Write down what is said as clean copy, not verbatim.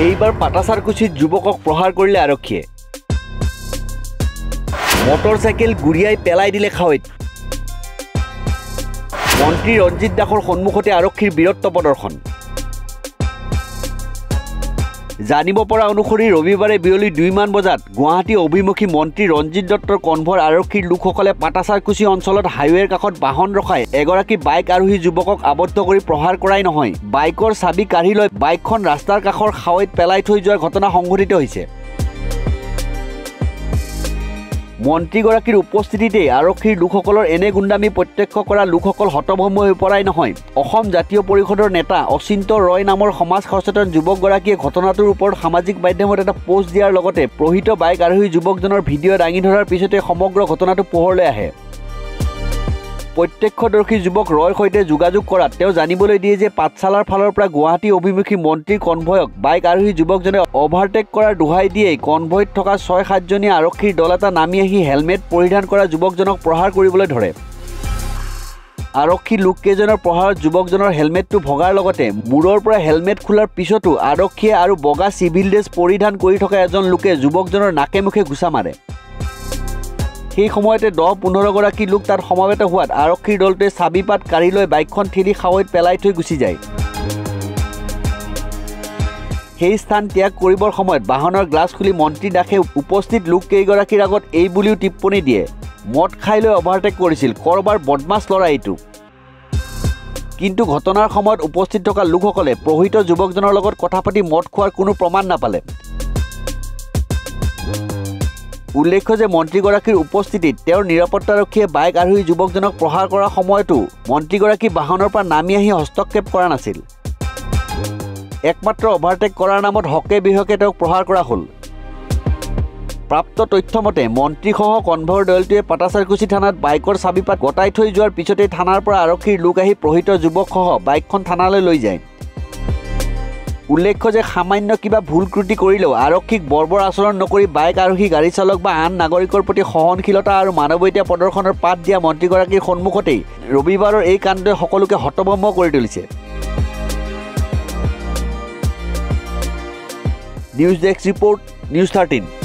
এইবাৰ পাটাচাৰকুছিত যুৱকক প্ৰহাৰ কৰিলে আৰক্ষীয়ে। মটৰচাইকেল গুৰিয়াই পেলাই দিলে খাৱৈত। মন্ত্ৰী ৰঞ্জিত দাসৰ সন্মুখতে আৰক্ষীৰ বীৰত্ব প্ৰদৰ্শন। জানিব পৰা অনুসৰি ৰবিবাৰে বিয়লি 2 মান বজাত গুৱাহাটী অভিমুখী মন্ত্ৰী ৰঞ্জিত দত্তৰ কনভয়ৰ আৰক্ষীৰ লোকসকলে পাটাচাৰকুছি অঞ্চলত হাইৱেৰ কাষত বাহন ৰখাই এগৰাকী বাইক আৰোহী যুৱকক আবদ্ধ কৰি প্ৰহাৰ কৰাই নহয়, বাইকৰ চাবি কাঢ়ি লৈ বাইকখন ৰাস্তাৰ কাষৰ খাৱৈত পেলাই থৈ যোৱাৰ ঘটনা সংঘটিত হৈছে। মন্ত্ৰীগৰাকীৰ উপস্থিতিতে আৰক্ষীৰ লোকসকলৰ এনে গুণ্ডামি প্ৰত্যক্ষ কৰা লোকসকল হতভম্ব হৈ পৰাই নহয়। অসম জাতীয় পৰিষদৰ নেতা অচিন্ত ৰয় নামৰ সমাজ সচেতন যুৱকগৰাকীয়ে ঘটনাটোৰ ওপৰত সামাজিক মাধ্যমত এটা পোষ্ট দিয়াৰ লগতে প্ৰহিত বাইক আৰোহী যুৱকজনৰ ভিডিঅ' দাঙি ধৰাৰ পিছতে সমগ্ৰ ঘটনাটো পোহৰলৈ আহে। প্ৰত্যক্ষদৰ্শী যুৱক ৰয়ৰ সৈতে যোগাযোগ কৰাত তেওঁ জানিবলৈ দিয়ে যে পাঠশালাৰ ফালৰ পৰা গুৱাহাটী অভিমুখী মন্ত্ৰীৰ কনভয়ক বাইক আৰোহী যুৱকজনে অভাৰটেক কৰাৰ দোহাই দিয়েই কনভয়ত থকা 6-7জনীয়া আৰক্ষীৰ দল এটা নামি আহি হেলমেট পৰিধান কৰা যুৱকজনক প্ৰহাৰ কৰিবলৈ ধৰে। আৰক্ষী লোককেইজনৰ প্ৰহাৰত যুৱকজনৰ হেলমেটটো ভগাৰ লগতে মূৰৰ পৰা হেলমেট খোলাৰ পিছতো আৰক্ষীয়ে আৰু বগা চিভিল ড্ৰেছ পৰিধান কৰি থকা এজন লোকে যুৱকজনৰ নাকে মুখে ঘুচা মাৰে। সেই সময়তে 10-15 গৰাকী লোক তাত সমবেত হোৱাত আৰক্ষীৰ দলটোৱে চাবিপাত কাঢ়ি লৈ বাইকখন ঠেলি খাৱৈত পেলাই থৈ গুচি যায়। সেই স্থান ত্যাগ কৰিবৰ সময়ত বাহনৰ গ্লাছ খুলি মন্ত্ৰী দাসে উপস্থিত লোককেইগৰাকীৰ আগত এই বুলিও টিপ্পনী দিয়ে, মদ খাই লৈ অভাৰটেক কৰিছিল, কৰবাৰ বদমাছ ল'ৰা এইটো। কিন্তু ঘটনাৰ সময়ত উপস্থিত থকা লোকসকলে প্ৰহিত যুৱকজনৰ লগত কথা পাতি মদ খোৱাৰ কোনো প্ৰমাণ নাপালে। উল্লেখ্য যে মন্ত্ৰীগৰাকীৰ উপস্থিতিত তেওঁৰ নিৰাপত্তাৰক্ষীয়ে বাইক আৰোহী যুৱকজনক প্ৰহাৰ কৰাৰ সময়তো মন্ত্ৰীগৰাকী বাহনৰ পৰা নামি আহি হস্তক্ষেপ কৰা নাছিল। একমাত্ৰ অভাৰটেক কৰাৰ নামত হকে বিহকে তেওঁক প্ৰহাৰ কৰা হ'ল। প্ৰাপ্ত তথ্যমতে মন্ত্ৰীসহ কনভয়ৰ দলটোৱে পাটাচাৰকুছি থানাত বাইকৰ চাবিপাত গতাই থৈ যোৱাৰ পিছতেই থানাৰ পৰা আৰক্ষীৰ লোক আহি প্ৰহিত যুৱকসহ বাইকখন থানালৈ লৈ যায়। উল্লেখ্য যে সামান্য কিবা ভুল ক্ৰুটি কৰিলেও আৰক্ষীক বৰ্বৰ আচৰণ নকৰি বাইক আৰোহী গাড়ী চালক বা আন নাগৰিকৰ প্ৰতি সহনশীলতা আৰু মানৱীয়তা প্ৰদৰ্শনৰ পাঠ দিয়া মন্ত্ৰীগৰাকীৰ সন্মুখতেই ৰবিবাৰৰ এই কাণ্ডই সকলোকে হতভম্ব কৰি তুলিছে। News desk report, news 13।